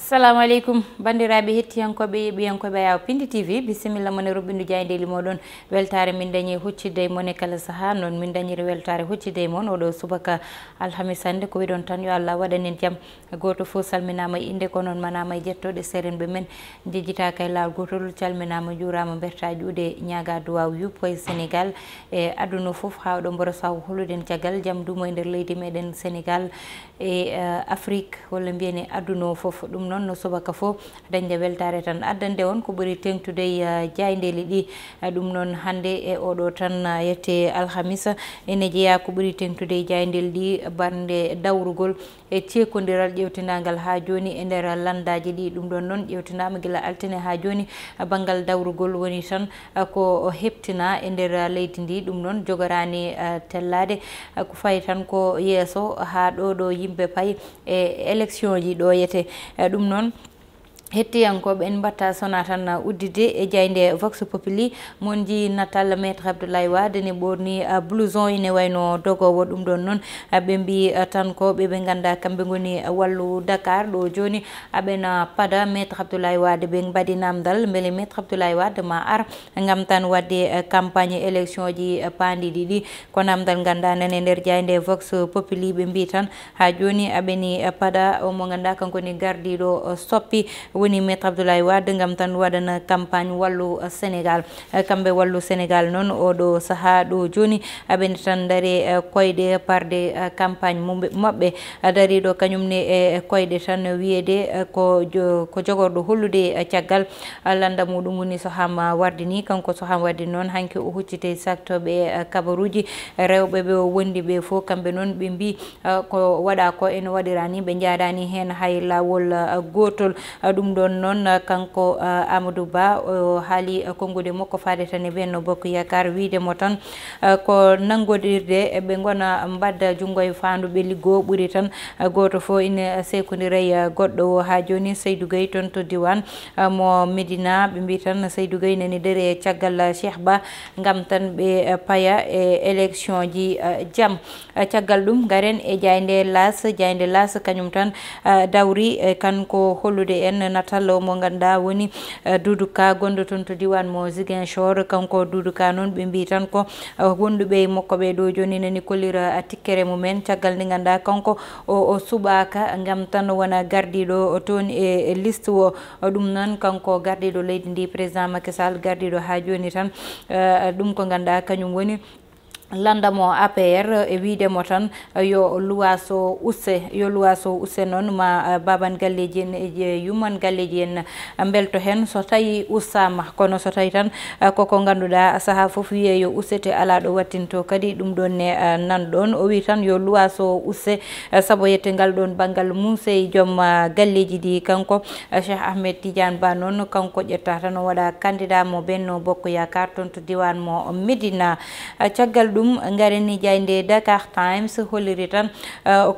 Assalamu alaikum bandiraɓe hettiyankoɓe ɓiyankoɓe Yaw Pindi TV bisimilla mone roɓindu jaydeli moɗon weltare min dañi huccidde mone kala saaha noon min dañiri weltare huccidde mon oɗo subaka alhamis hande ko wiɗon tan yo Allah waɗanen jaam goto foof salminama inde ko noon manama e jettoɗe serenɓe men jejjitaka e lawol gotol calminama juurama berta juuɗe ñaga duwaw yuppoye Sénégal e aduna foof ha oɗo mboro saw holuden caggal jaam dumo e nder leydi meɗen Sénégal e Afrique walla mbiyene aduna o foof ɗum noon no subaka fof dañde weltare tan addande on ko ɓuuri tengtude jaydeli ɗi ɗum noon hande e oɗo tan yette alhamisa ene jeeya ko ɓuuri tengtude jaydel ɗi bande dawrugol e ceekodiral ƴewtinagal ha joni e nder landaji ɗi ɗum ɗon noon ƴewtinama guila altine ha joni banggal dawrugol woni tan ko heptina e nder leydi ndi ɗum noon jogorani tellade ko fayi tan ko yeeso ha ɗo yimɓe payi e élection ji ɗo yete ɗum noon hettiyankoɓe en mbatta sona tan uddide e jaynde Vox Populi mon ji natal maître Abdoulaye Wade ne ɓorni blouson ine wayno dogowo ɗum ɗon noon ɓe mbi tan ko ɓe ganda kamɓe goni wallu Dakar ɗo joni aɓena pada maître Abdoulaye Wade ɓe mbaɗi namdal beele maître Abdoulaye Wade ma ar gam tan wadde campagne élection ji pandiɗi ɗi ko namdal ganda nane nder jaynde Vox Populi ɓe mbi tan ha joni aɓeni pada omo ganda kankoni gardiɗo soppi woni maître Abdoulaye Wade gam tan waɗana campagne wallu Sénégal kamɓe wallu Sénégal noon oɗo saaha ɗo joni aɓene tan daari koyɗe parde campagne mabɓe daariɗo kañumne e koyɗe tan wiyede ko jogorɗo hollude caggal landa muɗum woni Soham Wardini kanko Soham Wardini noon hanki o huccite saktoɓe kabaruji rewɓe ɓe wondi ɓe foof kamɓe noon ɓe mbi ko waɗa ko ene waɗirani ɓe jaadani hen hay lawol gotol ɗum ɗon noon kanko Amadou Ba o haali konngudi makko faade tan e Benno Bokk Yakar widemo tan ko nanggodirde ɓe gona mbadda junggo e fanduɓe liggo ɓuuri tan goto fo ine sekodiray goɗɗo o ha joni Seydou Gueye toon to diwan mo Médina ɓe mbi tan Seydou Gueye nani dere caggal Cheikh Ba gam tan ɓe paya e élection ji jaam caggal ɗum garen e jaynde Las kañum tan dawri kanko hollude en natal mo ganduɗa woni Doudou Ka gonɗo toon to diwan mo Ziguinchor kanko Doudou Ka noon ɓe mbi tan ko wonduɓe makko ɓe ɗo joni nani kollira tikkere mumen caggal nde ganduɗa kanko o suɓaka gam tan wona gardiɗo toon e liste o ɗum noon kanko gardiɗo leydi ndi président Macky Sall gardiɗo ha joni tan ɗum ko ganduɗa kañum woni landamo APR e widemo tan yo luwaso usse noon ma baban galleji en e yumman galleji en belto hen so tawi ussama kono so tawi tan koko ganduɗa saaha foof wiye yo ussete ala ɗo wattinto kadi ɗum ɗon ne nanɗon o wi tan yo luwaso usse saabu yette ngal ɗon banggal Mousey joom galleji ɗi kanko Cheikh Ahmed Tidiane Ba noon kanko ƴetta tan o waɗa candidat mo Benno Bokk Yakar toon to diwan mo Médina caggal ɗum gareni jaynde Dakar Times holliri tan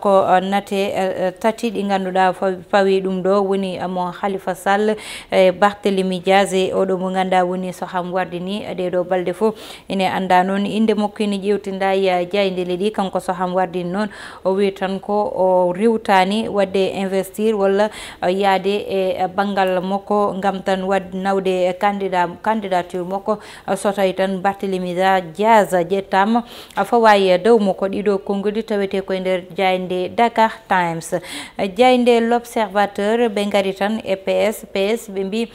ko nate tati ɗi ganduɗa fawi ɗum ɗo woni mo Khalifa Sall e Barthélémy Dias e oɗo mo ganduɗa woni Soham Wardini ɗeɗo balɗe foof ine anda noon inde makko ine ƴewtinda jayndele ɗi kanko Soham Wardini noon o wi tan ko o riwtani wadde investir walla yaade e banggal makko gam tan wadde nawde candidature makko so tawi tan Barthélémy Dias ƴettama fawayi dow mo ko ɗiɗo konngudi tawete koye nder jaynde Dakar Times jaynde L'Observateur ɓe gari tan e PS ɓe mbi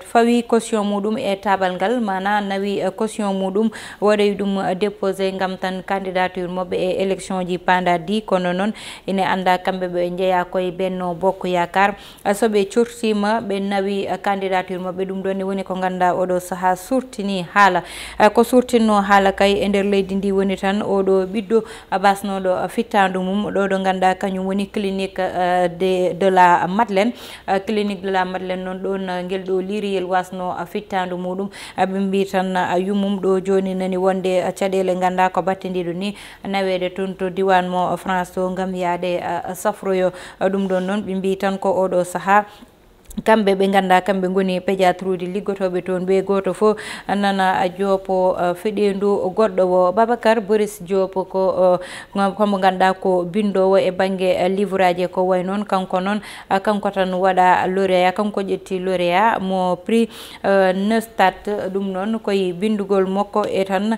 fawi caution muɗum e tabal ngal mana nawi caution muɗum waɗoy ɗum déposé gam tan candidature mabɓe e élection ji pandaɗi kono noon ine anda kamɓe ɓe jeeya koye Benno Bokk Yakar soɓe curtima ɓe nawi candidature mabɓe ɗum ɗon ne woni ko ganduɗa oɗo saaha surtini haala ko surtinno haala kay e nder leydi ndi woni tan oɗo ɓiɗɗo basnoɗo fittandu mum ɗo ɗo ganduɗa kañum woni clinique de la Madeleine noon ɗon guel ɗo liriyel wasno fittandu muɗum ɓe mbi tan yummum ɗo joni nani wonde caɗele ganduɗa ko battidiɗo ni nawede toon to diwan mo France to gam yaade safroyo ɗum ɗon noon ɓe mbi tan ko oɗo saaha kamɓe ɓe ganda kamɓe goni pédiatrude liggotoɓe toon ɓe goto fof nana joopo feɗendu goɗɗo o Babacar Boris Diop ko komo ganduɗa ko bindowo e banggue livre aji ko way noon kanko noon kanko tan waɗa lauréat kanko ƴetti lauréat mo prix Neustadt ɗum noon koye bindugol makko e tan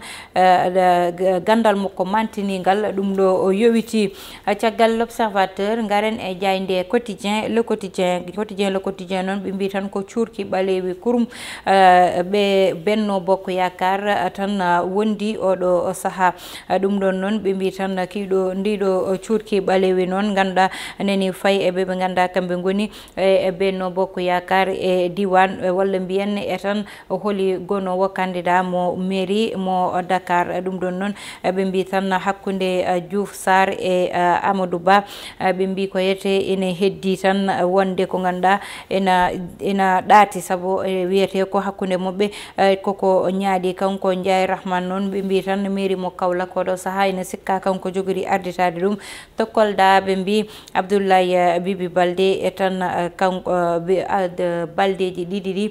gandal makko mantinigal ɗum ɗo yowiti caggal l'observateur garen e jayde quotidien le quotidien noon ɓe mbi tan ko cuurki ɓalewi kurum ɓe Benno Bokk Yakar tan wondi oɗo saaha ɗum ɗon noon ɓe mbi tan kiɗo ndiɗo cuurki ɓalewi noon ganduɗa neni fayi eɓe ɓe ganduɗa kamɓe goni e Benno Bokk Yakar e diwan walla mbiyen e tan holi gonowo candidat mo mairie mo Dakar ɗum ɗon noon ɓe mbi tan hakkude Diouf Sarr e Amadou Ba ɓe mbi ko yete ene heddi tan wonde ko ganduɗa ina ɗaati saabu wiyete ko hakkude mabɓe koko ñaaɗi kanko Ndiaye Rahman noon ɓe mbi tan mairie mo Kaolack oɗo saaha ene sikka kanko jogori arditade ɗum to Kolda ɓe mbi Abdoulaye Bibi Baldé e tan kanko baldeji ɗiɗi ɗi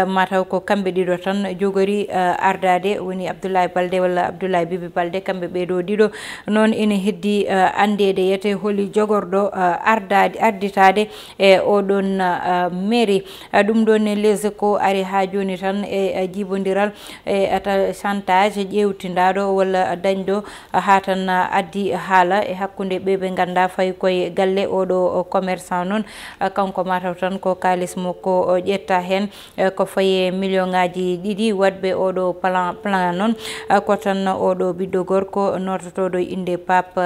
mataw ko kamɓe ɗiɗo tan jogori ardade woni Abdoulaye Baldé walla Abdoulaye Bibi Baldé kamɓe ɓeɗo ɗiɗo noon ene heddi andede yete holi jogorɗo arditade e oɗon mairie ɗum ɗon Les Échos ari ha joni tan e jibodiral e ata chantage ƴewtindaɗo walla dañɗo ha tan addi haala e hakkude ɓe ganda fayi koye galle oɗo commerçant noon kanko mataw tan ko kalis makko ƴetta hen ko faye million ngaji ɗiɗi wadɓe oɗo plan noon ko tan oɗo ɓiɗɗo gorko nototoɗo inde Pape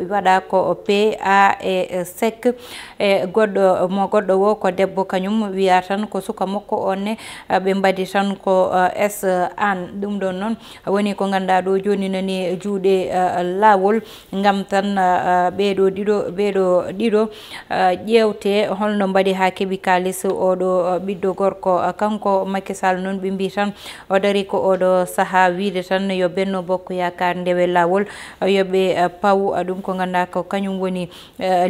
waɗa ko PA e SEC e goɗɗo wo ko debbo kañum wiya tan ko suka makko onne ɓe mbaɗi tan ko S an ɗum ɗon noon woni ko ganduɗa ɗo joni nani juuɗe lawol gam tan ɓeɗo ɗiɗo ƴewte holno mbaɗi ha keeɓi kalis oɗo ɓiɗɗo gorko kanko Macky Sall noon ɓe mbi tan o dari ko oɗo saaha wiide tan yo Benno Bokk Yakar ndewe lawol yoɓe paw ɗum ko ganduɗa ko kañum woni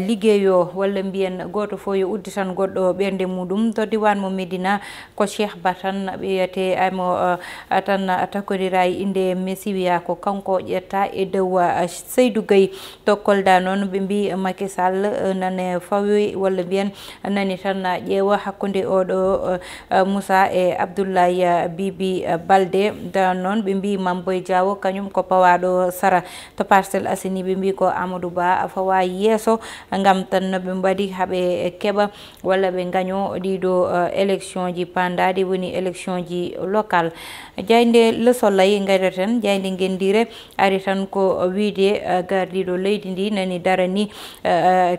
liggueyo walla mbiyen goto fo yo uddi tan goɗɗo ɓerde muɗum to diwan mo Médina ko Cheikh Ba tan ɓeyete amo tan takodira inde Messi wiya ko kanko ƴetta e dow Seydou Gueye to Kolda noon ɓe mbi Macky Sall nane fawi walla mbiyen nani tan ƴeewa hakkude oɗo Moussa e Abdoulaye Bibi Baldé da noon ɓe mbi Mamboy Diawo kañum ko pawaɗo Sara to Parcelles Assainies ɓe mbi ko Amadou Ba fawa yeeso gam tan ɓe mbaɗi haaɓe keɓa walla ɓe gaño ɗiɗo élection ji pandaɗi woni élection ji local jayde Le Soleil gayreten jayde gendire ari tan ko wiide gardiɗo leydi ndi nani darani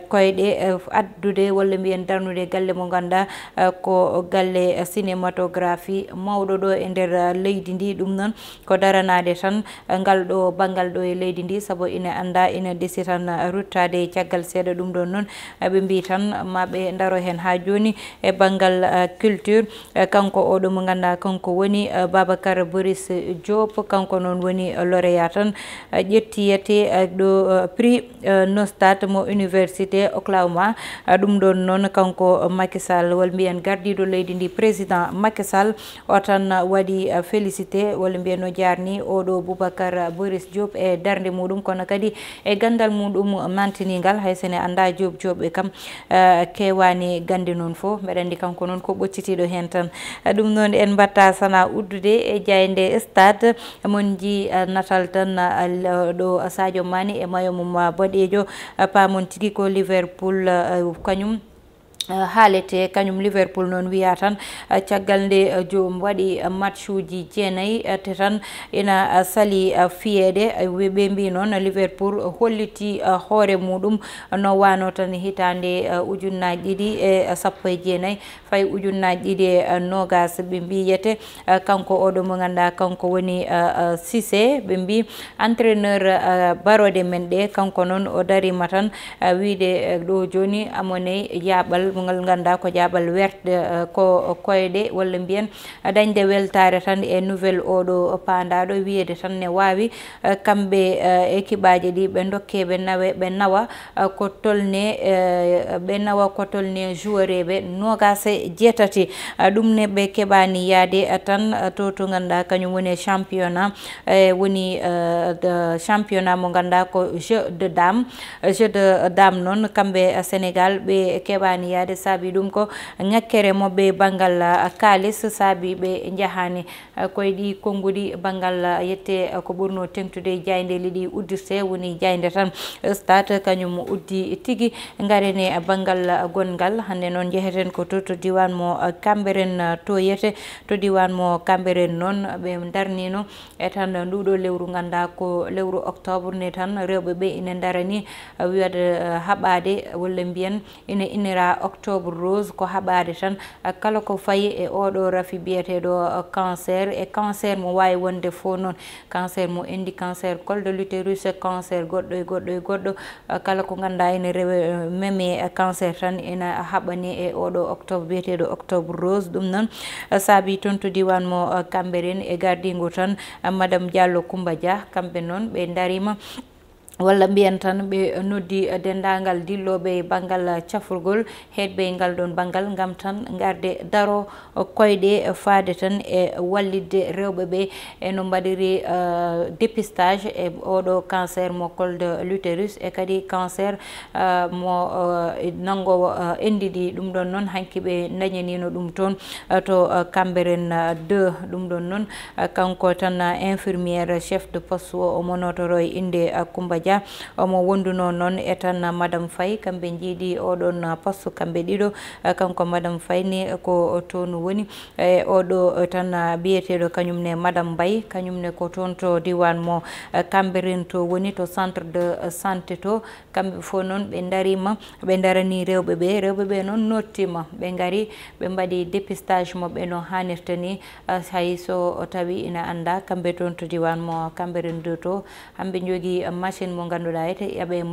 koyɗe addude walla mbiyen darnude galle mo ganduɗa ko galle cinématographie mawɗo ɗo e nder leydi ndi ɗum noon ko daranade tan ngal ɗo banggal ɗo e leydi ndi saabu ina anda ina desi tan ruttade caggal seeɗa ɗum ɗon noon ɓe mbi tan maɓe daro hen ha joni e banggal culture kanko oɗo mo ganduɗa kanko woni Babacar Boris Diop kanko noon woni lauréat tan ƴettiyete ɗo prix Neustadt mo université Oklahoma ɗum ɗon noon kanko Macky Sall walla mbiyen gardiɗo leydi ndi président Macky Sall o tan waɗi félicité walla mbiyen no jarni oɗo Boubacar Boris Diop e darde muɗum kono kadi e gandal muɗum mantinigal hay sene anda Diop ɓe kam kewani gande noon fo mbeɗa andi kanko noon ko ɓoccitiɗo hen tan ɗum noon en mbatta sana uddude e jayde stade mon ji natal tan ɗo Sadio Mané e mayo mum boɗejo pamon tigui ko Liverpool kañum haalete kañum Liverpool noon wiya tan caggal nde jom waɗi match uji jeenayyi te tan ina sali fiyede ɓe mbi noon Liverpool holliti hoore muɗum no wano tan hitande ujunnaji ɗiɗi e sappo e jeenayyi fayi ujunnaji ɗiɗi e nogas ɓe mbiyete kanko oɗo mo ganduɗa kanko woni Cissé ɓe mbi entraîneur barode men ɗe kanko noon o darima tan wiide ɗo joni amone yaɓal jaabal ngal ganda ko jaabal werde ko koyde walla mbiyen dañde weltare tan e nouvelle oɗo pandaɗo wiyede tan ne wawi kamɓe équipe aji ɗi ɓe dokke ɓe nawa ko tolne ɓe nawa ko tolne joueur eɓe 27 ɗum ne ɓe keɓani yaade tan to ganduɗa kañum woni championnat woni championnat mo ganduɗa ko jeu de dame noon kamɓe Sénégal ɓe keɓani yaade saabi ɗum ko ŋakkere moɓɓe banggal kalis saabi ɓe jahani koye ɗi konngudi banggal yette ko ɓurno tengtude jayde liɗi uddirte woni jayde tan stade kañum uddi tigui garene banggal gongal hande noon jeheten ko to diwan mo Cambérène to yete to diwan mo Cambérène noon ɓe darnino e tan nduɗo lewru ganda ko lewru octobre ne tan rewɓeɓe ina darani wiyade haɓade walla mbiyen ina innira octobre rose ko haɓade tan kala ko fayi e oɗo rafi biyeteɗo cancer e cancer mo wawi wonde fo noon cancer mo endi cancer col de l'utérus cancer goɗɗo e goɗɗo e goɗɗo kala ko ganduɗa ene rewe meme cancer tan ina haɓani e oɗo octobre biyeteɗo octobre rose ɗum noon saabi toon to diwan mo Cambérène e gardigo tan madame Diallo Coumba Dia kamɓe noon ɓe darima walla mbiyen tan ɓe noddi dendagal dilloɓe banggal cafrugol heɗɓe ngal ɗon banggal gam tan garde daro koyɗe faade tan e wallidde rewɓeɓe eno mbaɗiri dépistage e oɗo cancer mo col de l'utérus e kadi cancer mo nangowo endiɗi ɗum ɗon noon hanki ɓe dañanino ɗum toon to Cambérène 2 ɗum ɗon noon kanko tan infirmiére chef de poste o monotoro e inde Coumba Dia omo wonduno noon e tan madame Faye kamɓe jiiɗi oɗon poste kamɓe ɗiɗo kanko madame Faye ni ko toon woni e oɗo tan biyeteɗo kañumne madame Mbaye kañumne ko toon to diwan mo Cambérène to woni to centre de santé to kamɓe fo noon ɓe darima ɓe darani rewɓeɓe noon nottima ɓe gari ɓe mbaɗi dépistage moɓɓe no hannirta ni hay so tawi ina anda kamɓe toon to diwan mo Cambérène 2 to hamɓe jogui machine mo ganduɗa ete aɓe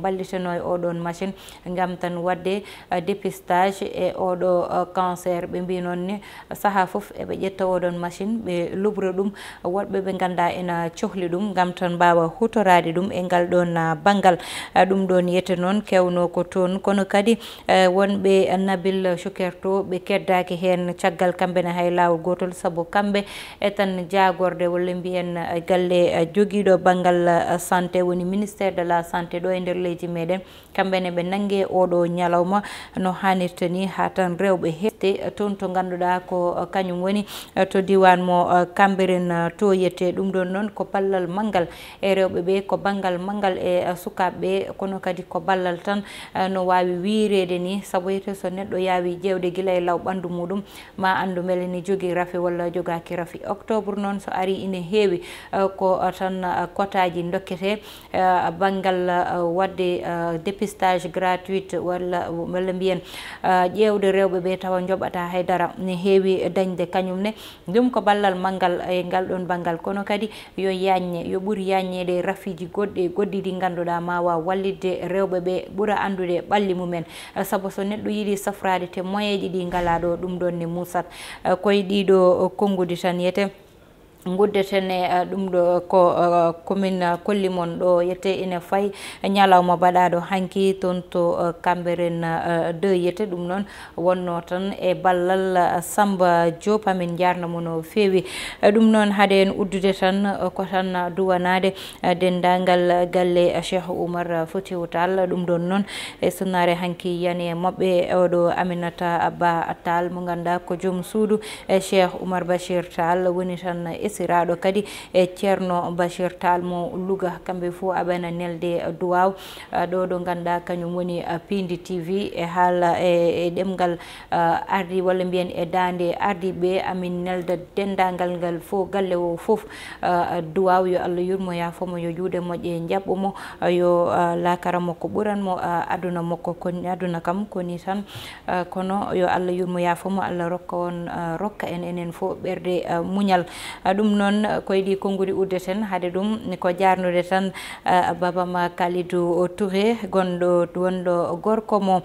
ballitano e oɗon machine gam tan wadde dépistage e oɗo cancer ɓe mbi noon ni saaha foof eɓe ƴetta oɗon machine ɓe lubra ɗum woɗɓe ɓe ganda ena cohli ɗum gam tan mbawa hutorade ɗum e ngal ɗon banggal ɗum ɗon yette noon kewno ko toon kono kadi wonɓe Nabil Choucair to ɓe keddaki hen caggal kamɓene hay lawol gotol saabu kamɓe e tan jagorde walla mbiyen galle joguiɗo banggal santé woni ministére de la santé ɗo e nder leydi meɗen kamɓene ɓe nangue oɗo ñalawma no hannirta ni ha tan rewɓe hefte toon to ganduɗa ko kañum woni to diwan mo Cambérène to yette ɗum ɗon noon ko ballal manggal e rewɓeɓe ko banggal manggal e sukaɓeɓe kono kadi ko ballal tan no wawi wirede ni saabu yete so neɗɗo yawi ƴewde guila e law ɓandu muɗum ma andu beele ni jogui rafi walla jogaki rafi octobre noon so ari ina heewi ko tan kotaji dokkete banggal wadde dépistage gratuite walla mbiyen ƴewde rewɓeɓe tawa joɓata haydara ne heewi dañde kañumne ɗum ko ballal manggal e ngal ɗon banggal kono kadi yo yañe yo ɓuuri yañede rafiji goɗɗi ɗi ganduɗa ma waw wallidde rewɓeɓe ɓuura andude ɓalli mumen saabu so neɗɗo yiiɗi safrade te moyen ji ɗi ngala ɗo ɗum ɗon ne musat koye ɗiɗo konngudi tan yete guddeten e ɗum ɗo ko commune Kollimon ɗo yette ina fayi ñalawma baɗaɗo hanki toon to Cambérène 2 yette ɗum noon wonno tan e ballal Samba Diop amin jarnamo no feewi ɗum noon haade en uddude tan ko tan duwanade dendagal galle Cheikh Oumar Foutiyou Tall ɗum ɗon noon e sunnare hanki yani e mabɓe oɗo Aminata Ba Tall mo ganduɗa ko joom suudu e Cheikh Oumar Bachir Tall woni tan esiraɗo kadi e ceerno Bachir Tall mo Louga kamɓe fo aɓena nelde duwaw ɗo ɗo ganduɗa kañum woni Pindi TV e haala e ɗemgal ardi walla mbiyen e dande ardiɓe amin nelda dendagal ngal fo galle o foof duwaw yo Allah yurmo yafomo yo juuɗe moƴƴe jaɓɓumo yo lakara makko ɓuranmo aduna makko koni aduna kam koni tan kono yo Allah yurmo yafomo Allah rokka on rokka en enen fo ɓerde muñal ɗum noon ko yiɗi konngudi uddeten hade ɗum ko jarnude tan Babama Kalidou Touré wonɗo gorko mo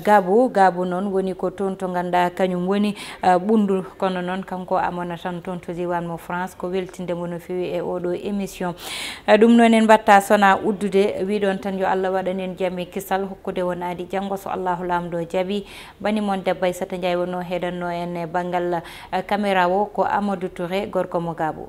Gabou noon woni ko toon to ganduɗa kañum woni ɓundu kono noon kanko amona tan toon to diwan mo France ko weltindemo no fewi e oɗo émission ɗum noon en mbatta sona uddude wiɗon tan yo Allah waɗanen jaami kisal hokkude wonadi janggo so Allahu lamɗo jaaɓi bani moon debbo Aissata Ndiaye wonno heɗanno en banggal caméra o ko Amadou Touré gorko mo Gabou.